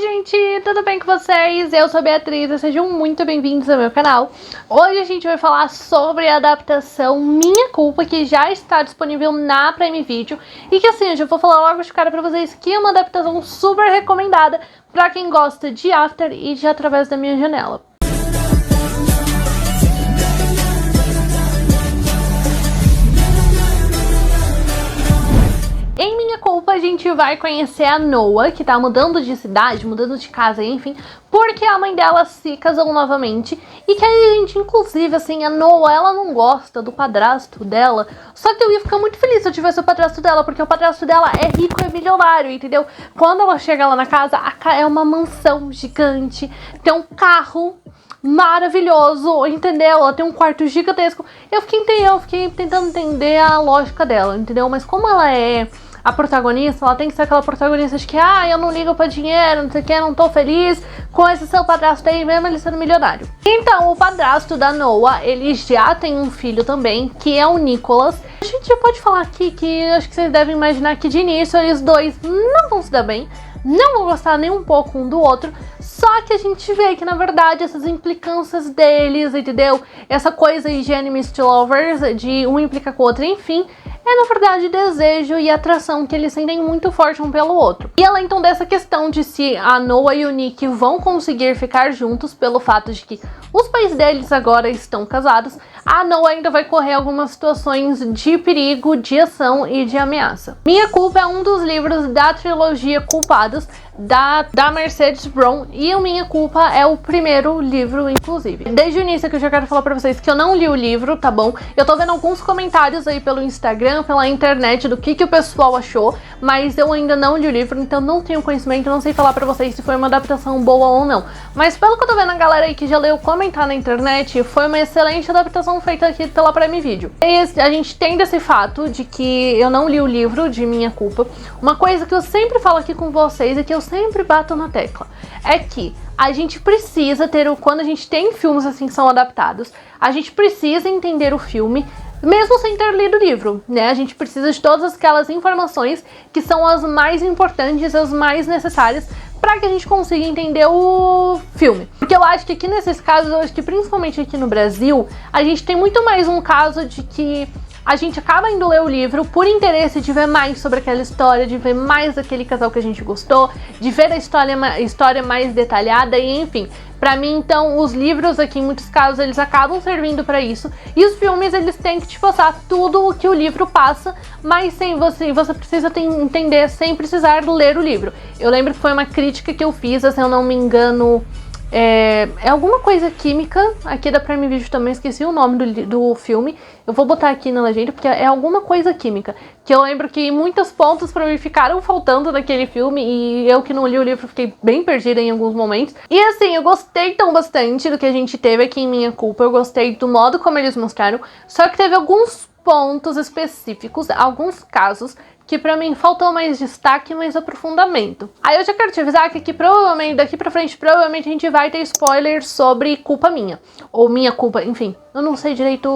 gente, tudo bem com vocês? Eu sou a Beatriz e sejam muito bem-vindos ao meu canal. Hoje a gente vai falar sobre a adaptação Minha Culpa, que já está disponível na Prime Video. E que assim, eu já vou falar logo de cara pra vocês que é uma adaptação super recomendada pra quem gosta de After e de Através da Minha Janela. Em Minha Culpa, a gente vai conhecer a Noah, que tá mudando de cidade, mudando de casa, enfim, porque a mãe dela se casou novamente. E que aí, gente, inclusive, assim, a Noah, ela não gosta do padrasto dela. Só que eu ia ficar muito feliz se eu tivesse o padrasto dela, porque o padrasto dela é rico e milionário, entendeu? Quando ela chega lá na casa, é uma mansão gigante, tem um carro maravilhoso, entendeu? Ela tem um quarto gigantesco. Eu fiquei tentando entender a lógica dela, entendeu? Mas como ela é a protagonista, ela tem que ser aquela protagonista de que, eu não ligo pra dinheiro, não sei o que, não tô feliz com esse seu padrasto aí, mesmo ele sendo milionário. Então, o padrasto da Noah, ele já tem um filho também, que é o Nicholas. A gente já pode falar aqui que acho que vocês devem imaginar que de início eles dois não vão se dar bem, não vão gostar nem um pouco um do outro, só que a gente vê que, na verdade, essas implicâncias deles, entendeu? Essa coisa aí de enemies to lovers, de um implica com o outro, enfim, é, na verdade, desejo e atração que eles sentem muito forte um pelo outro. E além, então, dessa questão de se a Noah e o Nick vão conseguir ficar juntos pelo fato de que os pais deles agora estão casados, a Noah ainda vai correr algumas situações de perigo, de ação e de ameaça. Minha Culpa é um dos livros da trilogia Culpados, da Mercedes Brown, e o Minha Culpa é o primeiro livro, inclusive. Desde o início que eu já quero falar pra vocês que eu não li o livro, tá bom? Eu tô vendo alguns comentários aí pelo Instagram, pela internet, do que o pessoal achou, mas eu ainda não li o livro, então não tenho conhecimento, não sei falar pra vocês se foi uma adaptação boa ou não. Mas pelo que eu tô vendo a galera aí que já leu comentar na internet, foi uma excelente adaptação feita aqui pela Prime Video. E a gente tem desse fato de que eu não li o livro de Minha Culpa. Uma coisa que eu sempre falo aqui com vocês e que eu sempre bato na tecla é que a gente precisa ter quando a gente tem filmes assim que são adaptados, a gente precisa entender o filme mesmo sem ter lido o livro, né? A gente precisa de todas aquelas informações que são as mais importantes, as mais necessárias para que a gente consiga entender o filme. Porque eu acho que aqui nesses casos, eu acho que principalmente aqui no Brasil, a gente tem muito mais um caso de que a gente acaba indo ler o livro por interesse de ver mais sobre aquela história, de ver mais daquele casal que a gente gostou, de ver a história mais detalhada e enfim. Pra mim, então, os livros aqui, em muitos casos, eles acabam servindo pra isso. E os filmes, eles têm que te passar tudo o que o livro passa, mas sem você precisa entender sem precisar ler o livro. Eu lembro que foi uma crítica que eu fiz, se eu não me engano, é alguma coisa química, aqui da Prime Video também, esqueci o nome do filme. Eu vou botar aqui na legenda, porque é alguma coisa química. Que eu lembro que muitos pontos pra mim ficaram faltando naquele filme, e eu que não li o livro fiquei bem perdida em alguns momentos. E assim, eu gostei tão bastante do que a gente teve aqui em Minha Culpa, eu gostei do modo como eles mostraram, só que teve alguns pontos específicos, alguns casos, que pra mim faltou mais destaque e mais aprofundamento. Aí eu já quero te avisar que aqui provavelmente, daqui pra frente, provavelmente a gente vai ter spoilers sobre Culpa Minha. Ou Minha Culpa, enfim. Eu não sei direito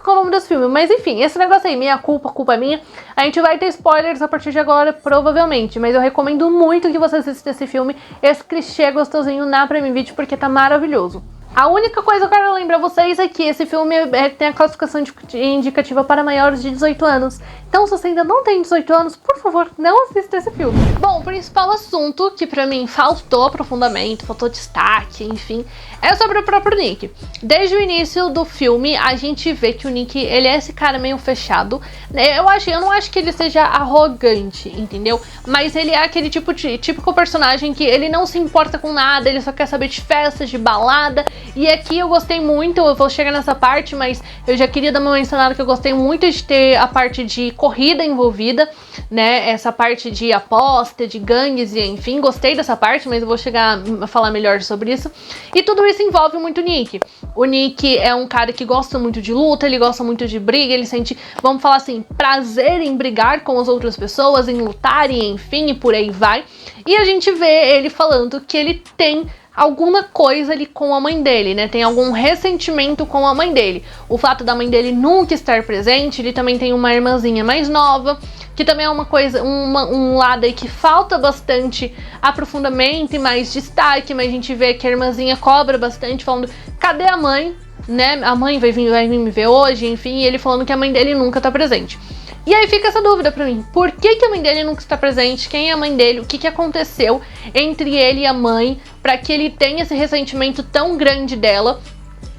qual é o nome desse filme, mas enfim, esse negócio aí, Minha Culpa, Culpa Minha, a gente vai ter spoilers a partir de agora, provavelmente. Mas eu recomendo muito que você assista esse filme, esse clichê gostosinho na Prime Video, porque tá maravilhoso. A única coisa que eu quero lembrar vocês é que esse filme tem a classificação indicativa para maiores de 18 anos. Então, se você ainda não tem 18 anos, por favor, não assista esse filme. Bom, o principal assunto que pra mim faltou aprofundamento, faltou destaque, enfim, é sobre o próprio Nick. Desde o início do filme, a gente vê que o Nick, ele é esse cara meio fechado. Eu não acho que ele seja arrogante, entendeu? Mas ele é aquele típico personagem que ele não se importa com nada, ele só quer saber de festas, de balada. E aqui eu gostei muito, eu vou chegar nessa parte, mas eu já queria dar uma mencionada que eu gostei muito de ter a parte de corrida envolvida, né? Essa parte de aposta, de gangues e enfim, gostei dessa parte, mas eu vou chegar a falar melhor sobre isso. E tudo isso envolve muito o Nick. O Nick é um cara que gosta muito de luta, ele gosta muito de briga, ele sente, vamos falar assim, prazer em brigar com as outras pessoas, em lutar e enfim, e por aí vai. E a gente vê ele falando que ele tem alguma coisa ali com a mãe dele, né? Tem algum ressentimento com a mãe dele. O fato da mãe dele nunca estar presente, ele também tem uma irmãzinha mais nova, que também é uma coisa, um lado aí que falta bastante aprofundamento e mais destaque, mas a gente vê que a irmãzinha cobra bastante, falando, cadê a mãe? Né? A mãe vai vir me ver hoje, enfim, e ele falando que a mãe dele nunca tá presente. E aí fica essa dúvida pra mim, por que a mãe dele nunca está presente? Quem é a mãe dele? O que aconteceu entre ele e a mãe pra que ele tenha esse ressentimento tão grande dela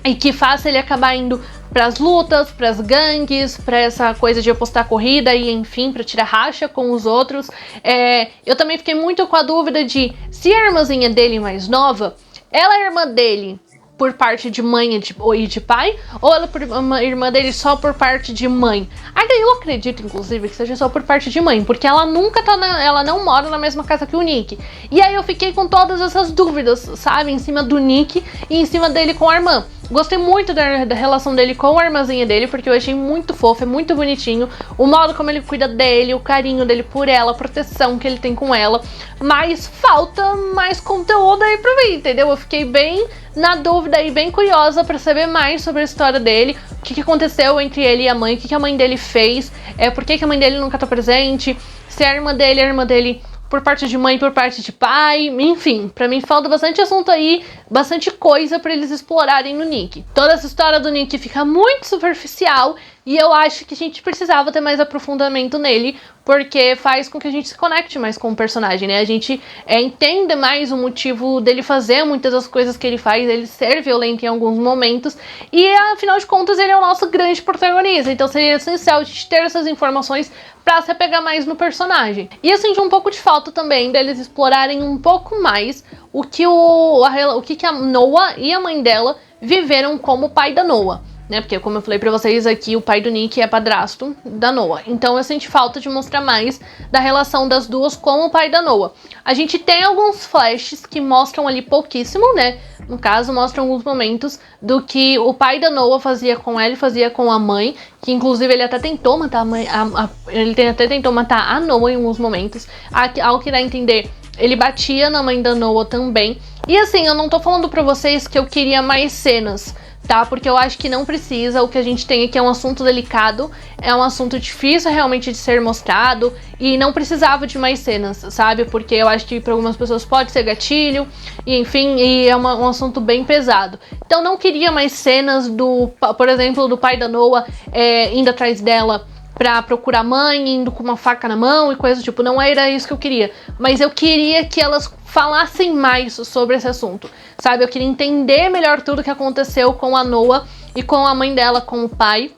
e que faça ele acabar indo pras lutas, pras gangues, pra essa coisa de apostar corrida e enfim, pra tirar racha com os outros. Eu também fiquei muito com a dúvida de se a irmãzinha dele mais nova, ela é irmã dele por parte de mãe e de pai, ou ela é uma irmã dele só por parte de mãe. Ainda eu acredito, inclusive, que seja só por parte de mãe, porque ela nunca ela não mora na mesma casa que o Nick. E aí eu fiquei com todas essas dúvidas, sabe, em cima do Nick e em cima dele com a irmã. Gostei muito da relação dele com a irmãzinha dele, porque eu achei muito fofo, é muito bonitinho. O modo como ele cuida dele, o carinho dele por ela, a proteção que ele tem com ela. Mas falta mais conteúdo aí pra mim, entendeu? Eu fiquei bem na dúvida e bem curiosa pra saber mais sobre a história dele. O que aconteceu entre ele e a mãe, o que a mãe dele fez, por que a mãe dele nunca tá presente, se a irmã dele por parte de mãe, por parte de pai, enfim, pra mim falta bastante assunto aí, bastante coisa pra eles explorarem no Nick. Toda essa história do Nick fica muito superficial e eu acho que a gente precisava ter mais aprofundamento nele, porque faz com que a gente se conecte mais com o personagem, né? A gente entenda mais o motivo dele fazer muitas das coisas que ele faz, ele ser violento em alguns momentos, e afinal de contas ele é o nosso grande protagonista, então seria essencial a gente ter essas informações pra se apegar mais no personagem. E eu senti um pouco de falta também deles explorarem um pouco mais o que a Noah e a mãe dela viveram como pai da Noah, né? Porque, como eu falei pra vocês aqui, o pai do Nick é padrasto da Noah. Então eu senti falta de mostrar mais da relação das duas com o pai da Noah. A gente tem alguns flashes que mostram ali pouquíssimo, né? No caso, mostram alguns momentos do que o pai da Noah fazia com ela e fazia com a mãe. Que inclusive ele até tentou matar a mãe. Ele até tentou matar a Noah em alguns momentos. Ao que dá a entender, ele batia na mãe da Noah também. E assim, eu não tô falando pra vocês que eu queria mais cenas, tá? Porque eu acho que não precisa. O que a gente tem aqui é um assunto delicado, é um assunto difícil realmente de ser mostrado e não precisava de mais cenas, sabe? Porque eu acho que para algumas pessoas pode ser gatilho, e enfim, e é um assunto bem pesado. Então não queria mais cenas por exemplo, do pai da Noah indo atrás dela pra procurar a mãe, indo com uma faca na mão e coisa do tipo. Não era isso que eu queria, mas eu queria que elas falassem mais sobre esse assunto, sabe? Eu queria entender melhor tudo que aconteceu com a Noah e com a mãe dela, com o pai.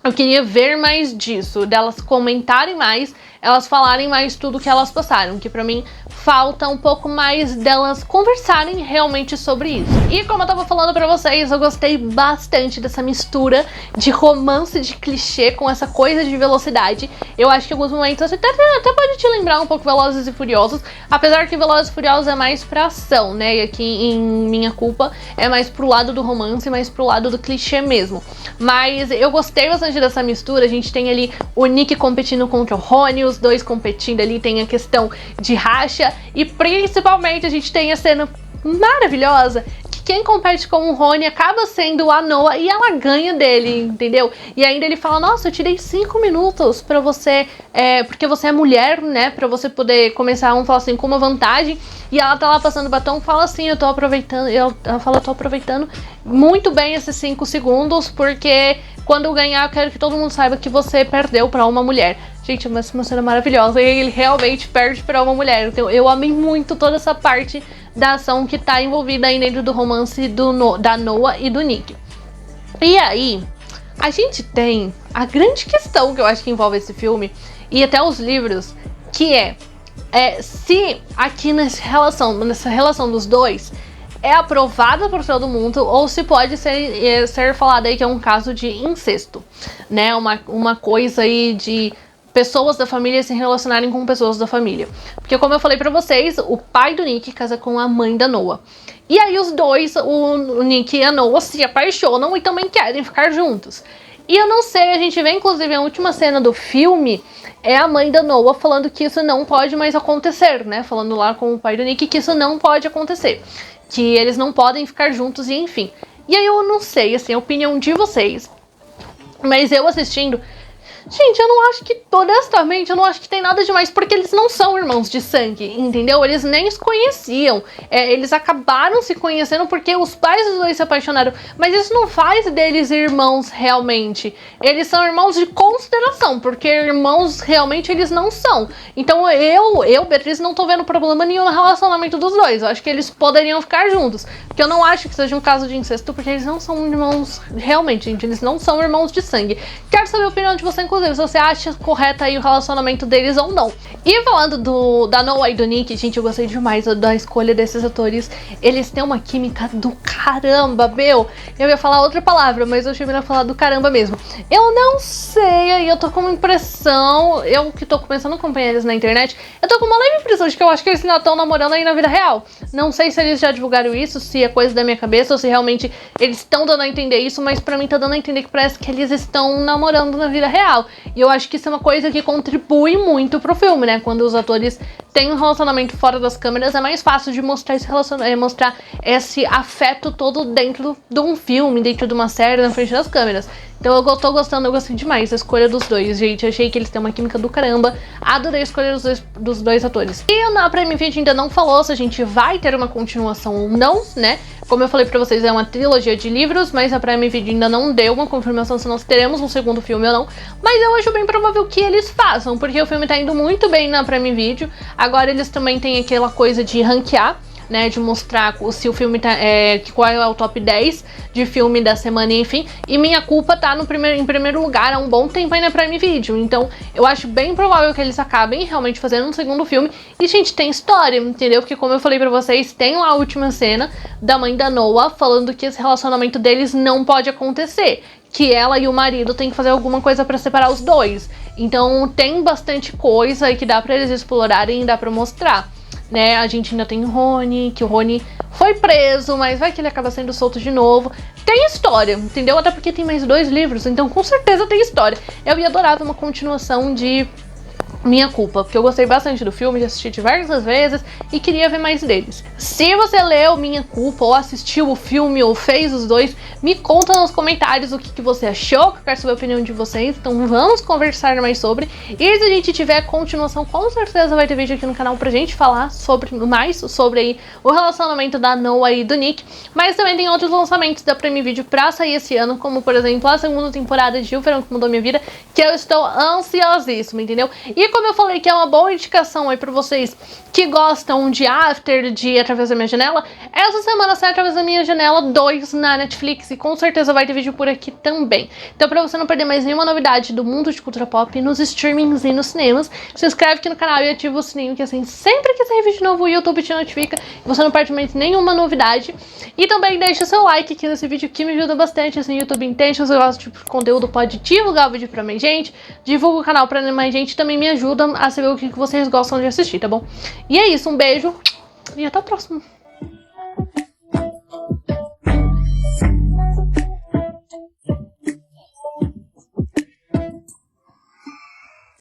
Eu queria ver mais disso, delas comentarem mais, elas falarem mais tudo que elas passaram, que pra mim falta um pouco mais delas conversarem realmente sobre isso. E como eu tava falando pra vocês, eu gostei bastante dessa mistura de romance de clichê com essa coisa de velocidade. Eu acho que em alguns momentos até pode te lembrar um pouco Velozes e Furiosos, apesar que Velozes e Furiosos é mais pra ação, né? E aqui em Minha Culpa é mais pro lado do romance, mais pro lado do clichê mesmo. Mas eu gostei bastante dessa mistura. A gente tem ali o Nick competindo contra o Rony, os dois competindo ali, tem a questão de racha e principalmente a gente tem a cena maravilhosa que quem compete com o Rony acaba sendo a Noah e ela ganha dele, entendeu? E ainda ele fala, nossa, eu tirei 5 minutos pra você, porque você é mulher, né, pra você poder começar, vamos falar assim, com uma vantagem. E ela tá lá passando batom, fala assim, eu tô aproveitando, ela fala, eu tô aproveitando muito bem esses 5 segundos, porque quando eu ganhar eu quero que todo mundo saiba que você perdeu pra uma mulher. Gente, é uma cena maravilhosa, e ele realmente perde pra uma mulher. Então eu amei muito toda essa parte da ação que tá envolvida aí dentro do romance da Noah e do Nick. E aí, a gente tem a grande questão que eu acho que envolve esse filme, e até os livros, que se aqui nessa relação dos dois é aprovada por todo mundo, ou se pode ser falado aí que é um caso de incesto, né? Uma coisa aí de pessoas da família se relacionarem com pessoas da família. Porque como eu falei pra vocês, o pai do Nick casa com a mãe da Noah. E aí os dois, o Nick e a Noah, se apaixonam e também querem ficar juntos. E eu não sei, a gente vê inclusive a última cena do filme, é a mãe da Noah falando que isso não pode mais acontecer, né? Falando lá com o pai do Nick que isso não pode acontecer. Que eles não podem ficar juntos e enfim. E aí eu não sei, assim, a opinião de vocês. Mas eu assistindo... Gente, eu não acho que, honestamente, eu não acho que tem nada demais, porque eles não são irmãos de sangue, entendeu? Eles nem se conheciam, eles acabaram se conhecendo porque os pais dos dois se apaixonaram, mas isso não faz deles irmãos realmente. Eles são irmãos de consideração, porque irmãos realmente eles não são. Então Beatriz, não tô vendo problema nenhum no relacionamento dos dois. Eu acho que eles poderiam ficar juntos, porque eu não acho que seja um caso de incesto, porque eles não são irmãos realmente, gente, eles não são irmãos de sangue. Quero saber a opinião de você, inclusive, se você acha correto aí o relacionamento deles ou não. E falando da Noah e do Nick, gente, eu gostei demais da escolha desses atores. Eles têm uma química do caramba, meu. Eu ia falar outra palavra, mas eu achei melhor falar do caramba mesmo. Eu não sei, aí eu tô com uma impressão, eu que tô começando a acompanhar eles na internet, eu tô com uma leve impressão de que eu acho que eles ainda estão namorando aí na vida real. Não sei se eles já divulgaram isso, se é coisa da minha cabeça, ou se realmente eles estão dando a entender isso, mas pra mim tá dando a entender que parece que eles estão namorando na vida real. E eu acho que isso é uma coisa que contribui muito pro filme, né? Quando os atores têm um relacionamento fora das câmeras, é mais fácil de mostrar mostrar esse afeto todo dentro de um filme, dentro de uma série, na frente das câmeras. Então eu tô gostando, eu gostei demais da escolha dos dois, gente. Achei que eles têm uma química do caramba. Adorei a escolha dos dois atores. E na Prime Video ainda não falou se a gente vai ter uma continuação ou não, né? Como eu falei pra vocês, é uma trilogia de livros, mas a Prime Video ainda não deu uma confirmação se nós teremos um segundo filme ou não. Mas eu acho bem provável que eles façam, porque o filme tá indo muito bem na Prime Video. Agora eles também têm aquela coisa de ranquear, né, de mostrar se o filme tá, qual é o top 10 de filme da semana, enfim. E Minha Culpa tá em primeiro lugar há um bom tempo aí na Prime Video. Então eu acho bem provável que eles acabem realmente fazendo um segundo filme. E, gente, tem história, entendeu? Porque, como eu falei pra vocês, tem lá a última cena da mãe da Noah falando que esse relacionamento deles não pode acontecer, que ela e o marido têm que fazer alguma coisa pra separar os dois. Então tem bastante coisa aí que dá pra eles explorarem e dá pra mostrar, né? A gente ainda tem o Rony, que o Rony foi preso, mas vai que ele acaba sendo solto de novo. Tem história, entendeu? Até porque tem mais 2 livros, então com certeza tem história. Eu ia adorar uma continuação de Minha Culpa, porque eu gostei bastante do filme, já assisti diversas vezes e queria ver mais deles. Se você leu Minha Culpa, ou assistiu o filme, ou fez os dois, me conta nos comentários o que você achou, que eu quero saber a opinião de vocês, então vamos conversar mais sobre. E se a gente tiver continuação, com certeza vai ter vídeo aqui no canal pra gente falar mais sobre aí o relacionamento da Noah e do Nick, mas também tem outros lançamentos da Prime Video pra sair esse ano, como por exemplo a segunda temporada de O Verão que Mudou Minha Vida, que eu estou ansiosíssima, entendeu? E como eu falei que é uma boa indicação aí pra vocês que gostam de After, de Através da Minha Janela, essa semana sai Através da Minha Janela 2 na Netflix e com certeza vai ter vídeo por aqui também. Então, pra você não perder mais nenhuma novidade do mundo de cultura pop nos streamings e nos cinemas, se inscreve aqui no canal e ativa o sininho, que assim, sempre que sair vídeo novo o YouTube te notifica e você não perde mais nenhuma novidade. E também deixa seu like aqui nesse vídeo, que me ajuda bastante, assim o YouTube entende que eu gosto de conteúdo, pode divulgar o vídeo pra mais gente, divulga o canal pra mais gente, também me ajuda a saber o que vocês gostam de assistir, tá bom? E é isso, um beijo e até o próximo.